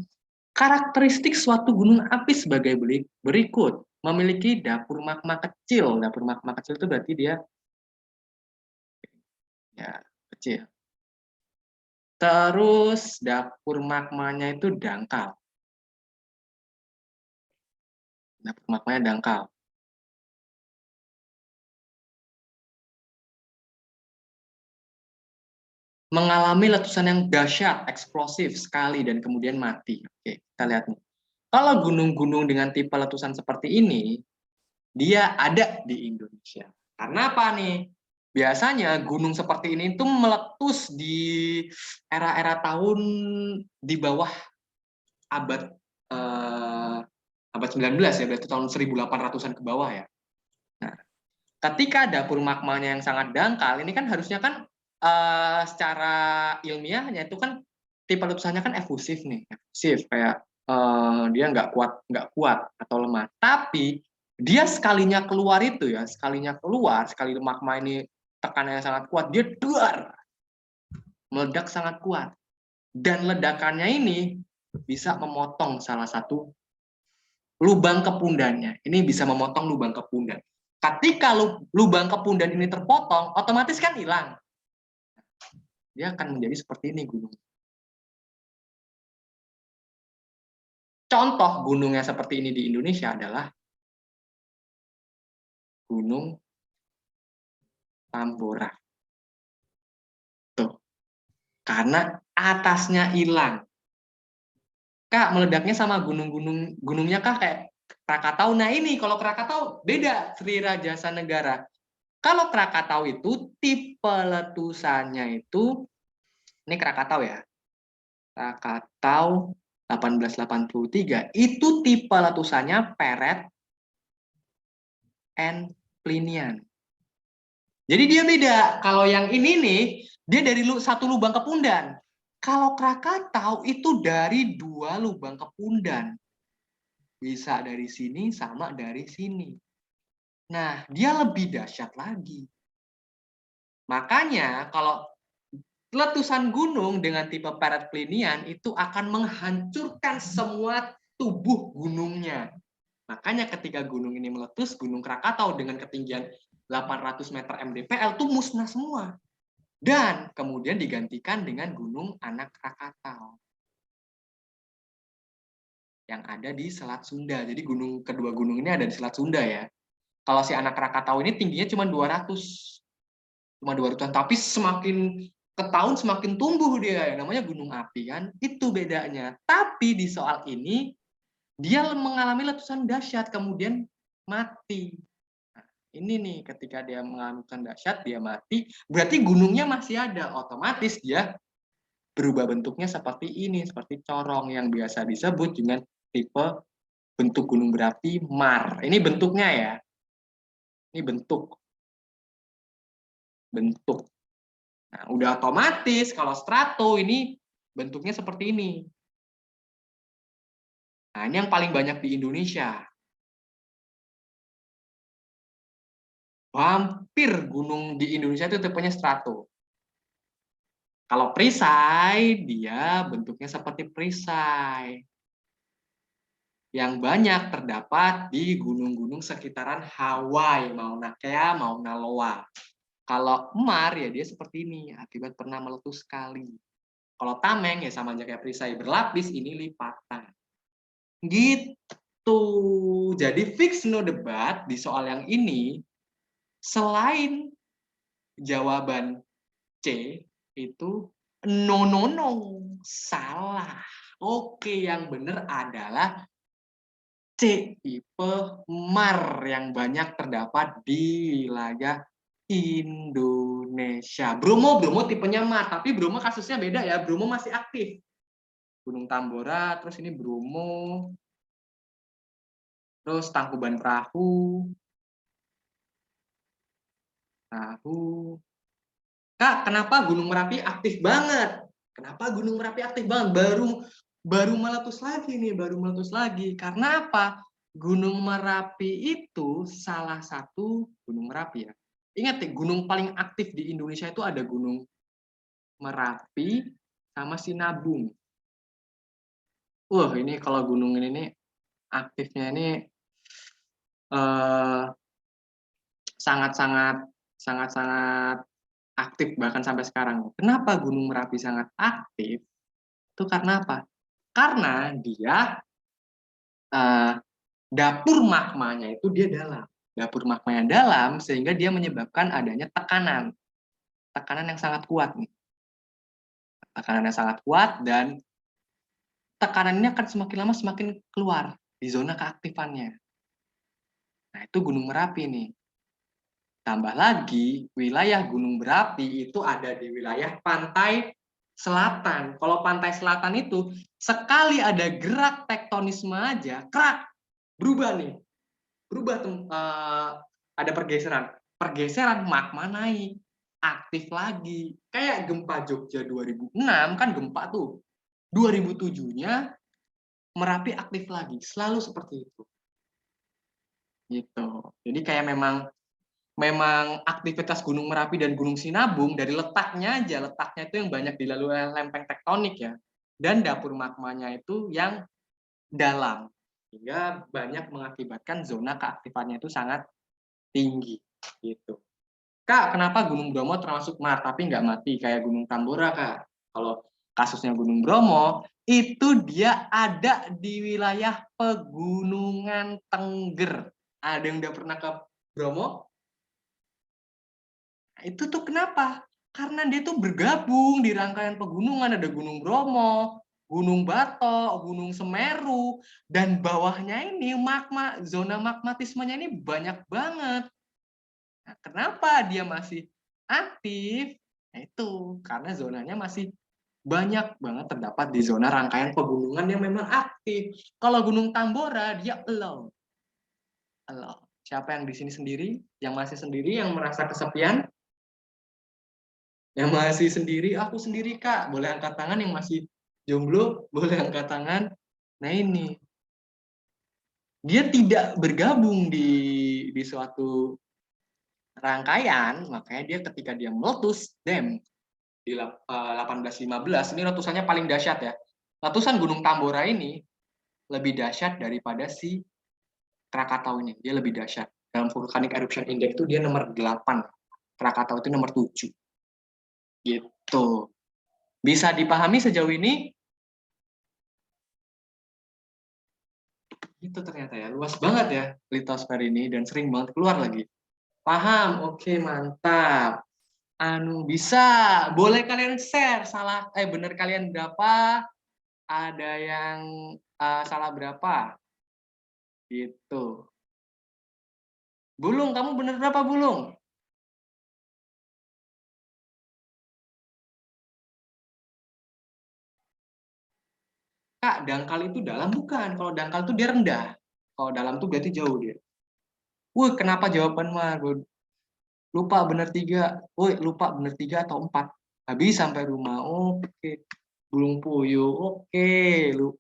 karakteristik suatu gunung api sebagai berikut. Memiliki dapur magma kecil. Dapur magma kecil itu berarti dia ya kecil. Terus dapur magmanya itu dangkal. Dapur magmanya dangkal. Mengalami letusan yang dahsyat, eksplosif sekali dan kemudian mati. Oke, kita lihat nih. Kalau gunung-gunung dengan tipe letusan seperti ini, dia ada di Indonesia. Karena apa nih? Biasanya gunung seperti ini itu meletus di era-era tahun di bawah abad abad 19 ya, berarti tahun 1800-an ke bawah ya. Nah, ketika dapur magmanya yang sangat dangkal, ini kan harusnya kan secara ilmiahnya itu kan tipe letusannya kan efusif nih, efusif kayak dia nggak kuat atau lemah. Tapi dia sekalinya keluar itu ya, sekali magma ini tekanannya sangat kuat, dia duar, meledak sangat kuat. Dan ledakannya ini bisa memotong salah satu lubang kepundannya. Ini bisa memotong lubang kepundan. Ketika lubang kepundan ini terpotong, otomatis kan hilang. Dia akan menjadi seperti ini gunung. Contoh gunungnya seperti ini di Indonesia adalah Gunung Tambora. Tuh. Karena atasnya hilang. Kak, meledaknya sama gunungnya kah kayak Krakatau? Nah ini kalau Krakatau beda, Sri Rajasa Negara. Kalau Krakatau itu tipe letusannya itu, ini Krakatau ya, Krakatau 1883, itu tipe letusannya Peret and Plinian. Jadi dia beda. Kalau yang ini nih, dia dari satu lubang kepundan. Kalau Krakatau itu dari 2 lubang kepundan. Bisa dari sini sama dari sini. Nah, dia lebih dahsyat lagi. Makanya kalau letusan gunung dengan tipe Peret Plinian itu akan menghancurkan semua tubuh gunungnya. Makanya ketika gunung ini meletus, Gunung Krakatau dengan ketinggian 800 meter mdpl itu musnah semua. Dan kemudian digantikan dengan Gunung Anak Krakatau yang ada di Selat Sunda. Jadi kedua gunung ini ada di Selat Sunda ya. Kalau si Anak Krakatau ini tingginya cuma 200. Cuma 200-an, tapi semakin ke tahun semakin tumbuh dia. Namanya gunung api kan. Itu bedanya. Tapi di soal ini dia mengalami letusan dahsyat kemudian mati. Nah, ini nih ketika dia mengalami letusan dahsyat dia mati, berarti gunungnya masih ada, otomatis dia berubah bentuknya seperti ini, seperti corong yang biasa disebut dengan tipe bentuk gunung berapi Mar. Ini bentuknya ya. Ini bentuk. Nah, udah otomatis kalau strato ini bentuknya seperti ini. Nah, ini yang paling banyak di Indonesia. Hampir gunung di Indonesia itu tipenya strato. Kalau perisai, dia bentuknya seperti perisai. Yang banyak terdapat di gunung-gunung sekitaran Hawaii, Mauna Kea, Mauna Loa. Kalau Mar, ya dia seperti ini, akibat pernah meletus sekali. Kalau tameng, ya sama aja kayak perisai berlapis, ini lipatan. Gitu. Jadi fix no debat di soal yang ini, selain jawaban C, itu no, salah. Oke, yang benar adalah C, tipe Mar yang banyak terdapat di wilayah Indonesia. Bromo tipenya Mar, tapi Bromo kasusnya beda ya. Bromo masih aktif. Gunung Tambora, terus ini Bromo, terus Tangkuban Perahu. Kak, kenapa Gunung Merapi aktif banget? Kenapa Gunung Merapi aktif banget? Baru meletus lagi nih, baru meletus lagi. Karena apa? Gunung Merapi itu salah satu Gunung Merapi ya. Ingat ya, gunung paling aktif di Indonesia itu ada Gunung Merapi sama Sinabung. Ini kalau gunung ini nih aktifnya ini sangat-sangat aktif bahkan sampai sekarang. Kenapa Gunung Merapi sangat aktif? Itu karena apa? Karena dia dapur magmanya itu dia dalam. Dapur magmanya dalam sehingga dia menyebabkan adanya tekanan. Tekanan yang sangat kuat nih. Tekanan yang sangat kuat dan tekanannya akan semakin lama semakin keluar di zona keaktifannya. Nah, itu Gunung Merapi nih. Tambah lagi, wilayah Gunung Merapi itu ada di wilayah pantai selatan. Kalau pantai selatan itu, sekali ada gerak tektonisme aja, berubah nih. Berubah ada pergeseran. Pergeseran magma naik. Aktif lagi. Kayak gempa Jogja 2006, kan gempa tuh. 2007-nya Merapi aktif lagi, selalu seperti itu. Gitu. Jadi kayak memang aktivitas Gunung Merapi dan Gunung Sinabung dari letaknya aja, letaknya itu yang banyak dilalui oleh lempeng tektonik ya. Dan dapur magmanya itu yang dalam. Sehingga banyak mengakibatkan zona keaktifannya itu sangat tinggi gitu. Kak, kenapa Gunung Bromo termasuk Mar tapi nggak mati kayak Gunung Tambora, Kak? Kalau kasusnya Gunung Bromo, itu dia ada di wilayah pegunungan Tengger. Ada yang udah pernah ke Bromo? Nah, itu tuh kenapa? Karena dia tuh bergabung di rangkaian pegunungan. Ada Gunung Bromo, Gunung Batok, Gunung Semeru, dan bawahnya ini magma, zona magmatismenya ini banyak banget. Nah, kenapa dia masih aktif? Nah, itu karena zonanya masih banyak banget terdapat di zona rangkaian pegunungan yang memang aktif. Kalau Gunung Tambora dia alone. Alone. Siapa yang di sini sendiri? Yang masih sendiri, yang merasa kesepian? Yang masih sendiri, aku sendiri Kak. Boleh angkat tangan yang masih jomblo, boleh angkat tangan. Nah ini, dia tidak bergabung di suatu rangkaian, makanya dia ketika dia meletus, di 1815 ini letusannya paling dahsyat ya. Letusan Gunung Tambora ini lebih dahsyat daripada si Krakatau ini. Dia lebih dahsyat. Dalam Volcanic Eruption Index itu dia nomor 8. Krakatau itu nomor 7. Gitu. Bisa dipahami sejauh ini? Itu ternyata ya. Luas banget ya litosfer ini dan sering banget keluar lagi. Paham? Oke, mantap. Bisa. Boleh kalian share salah benar kalian berapa? Ada yang salah berapa? Gitu. Bulung, kamu bener berapa Bulung? Kak, dangkal itu dalam bukan. Kalau dangkal itu dia rendah. Kalau dalam tuh berarti jauh dia. Wih, kenapa jawaban mah? Lupa bener 3. Wih, lupa bener 3 atau 4. Habis sampai rumah. Oke. Bulung puyuh. Oke. Lu.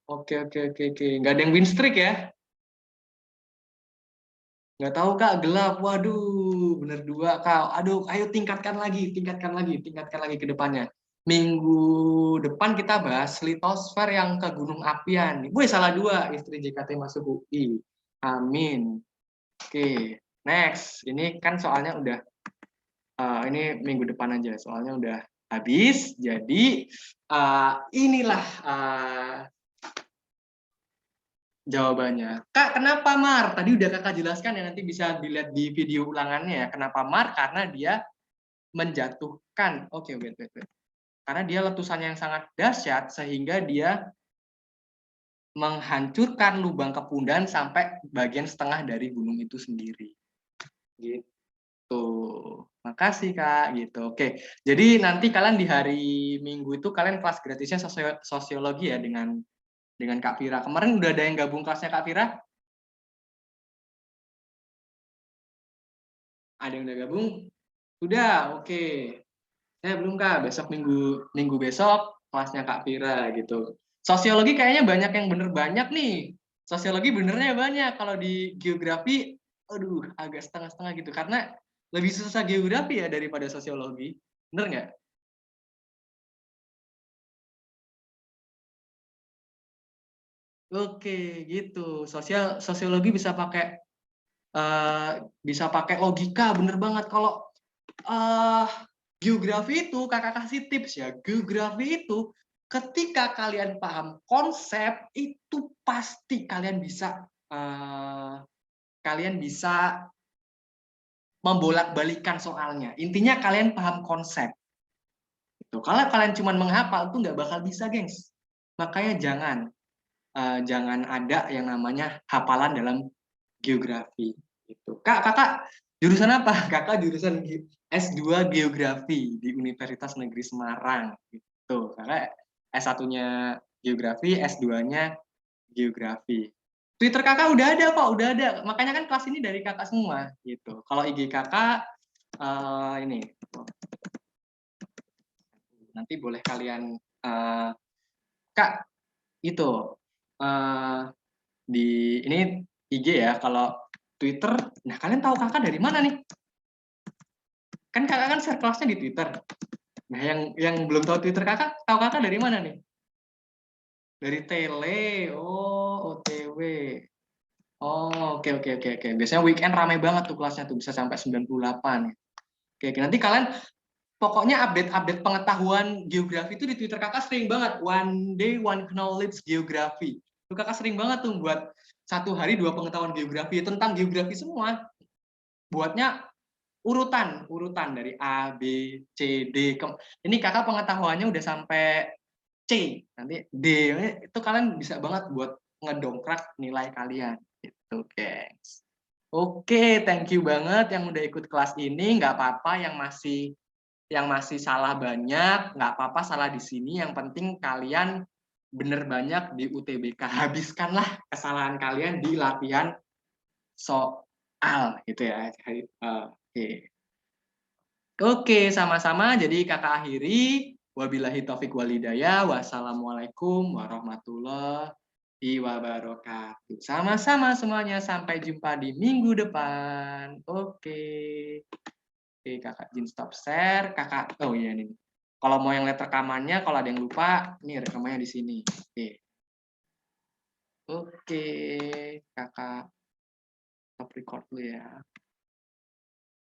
Oke, oke, oke, oke. Nggak ada yang win streak ya? Nggak tahu Kak, gelap. Waduh, bener 2 Kak. Aduh, ayo tingkatkan lagi, tingkatkan lagi ke depannya. Minggu depan kita bahas litosfer yang ke Gunung Apian. Wih, salah 2, istri JKT masuk UI. Amin. Oke, next. Ini kan soalnya udah, ini minggu depan aja, soalnya udah habis. Jadi, inilah jawabannya. Kak, kenapa Mar? Tadi udah Kakak jelaskan ya, nanti bisa dilihat di video ulangannya ya. Kenapa Mar? Karena dia menjatuhkan. Oke, wait. Karena dia letusannya yang sangat dahsyat sehingga dia menghancurkan lubang kepundan sampai bagian setengah dari gunung itu sendiri. Gitu. Makasih Kak, gitu. Oke. Jadi nanti kalian di hari Minggu itu kalian kelas gratisnya sosiologi ya dengan Kak Vira. Kemarin udah ada yang gabung kelasnya Kak Vira? Ada yang udah gabung? Sudah, oke. Saya belum Kak, besok minggu besok kelasnya Kak Vira gitu. Sosiologi kayaknya banyak yang bener banyak nih. Sosiologi benernya banyak. Kalau di geografi, aduh agak setengah-setengah gitu. Karena lebih susah geografi ya daripada sosiologi. Bener nggak? Oke, gitu. Sosiologi bisa pakai logika, bener banget. Kalau uh, geografi itu kakak kasih tips ya. Geografi itu ketika kalian paham konsep itu pasti kalian bisa membolak-balikan soalnya. Intinya kalian paham konsep. Itu. Kalau kalian cuma menghafal itu nggak bakal bisa, gengs. Makanya jangan ada yang namanya hafalan dalam geografi. Gitu. Kakak jurusan apa? Kakak jurusan S2 Geografi di Universitas Negeri Semarang. Gitu. Karena S1-nya Geografi, S2-nya Geografi. Twitter kakak udah ada kok, udah ada. Makanya kan kelas ini dari kakak semua. Gitu. Kalau IG kakak, ini nanti boleh kalian Kak, itu di ini IG ya, kalau Twitter, nah kalian tahu kakak dari mana nih? Kan kakak kan share kelasnya di Twitter. Nah yang belum tahu Twitter kakak, tahu kakak dari mana nih? Dari Tele, oh OTW. Oh, oke. Biasanya weekend ramai banget tuh kelasnya tuh, bisa sampai 98. Oke, nanti kalian pokoknya update-update pengetahuan geografi itu di Twitter kakak sering banget. One day, one knowledge geografi. Itu kakak sering banget tuh buat satu hari 2 pengetahuan geografi tentang geografi semua. Buatnya urutan dari A, B, C, D. Ini kakak pengetahuannya udah sampai C. Nanti D itu kalian bisa banget buat ngedongkrak nilai kalian. Gitu, guys. Oke, thank you banget yang udah ikut kelas ini. Nggak apa-apa yang masih salah banyak, nggak apa-apa salah di sini. Yang penting kalian bener banyak di UTBK. Habiskanlah kesalahan kalian di latihan soal, gitu ya. Oke. Oke, sama-sama. Jadi kakak akhiri. Wabillahi taufik walhidayah. Wassalamualaikum warahmatullahi wabarakatuh. Sama-sama semuanya. Sampai jumpa di minggu depan. Oke. Oke, kakak Jin stop share. Kakak, oh iya nih. Kalau mau yang lihat rekamannya, kalau ada yang lupa, nih rekamannya di sini. Oke. Oke, kakak stop record dulu ya.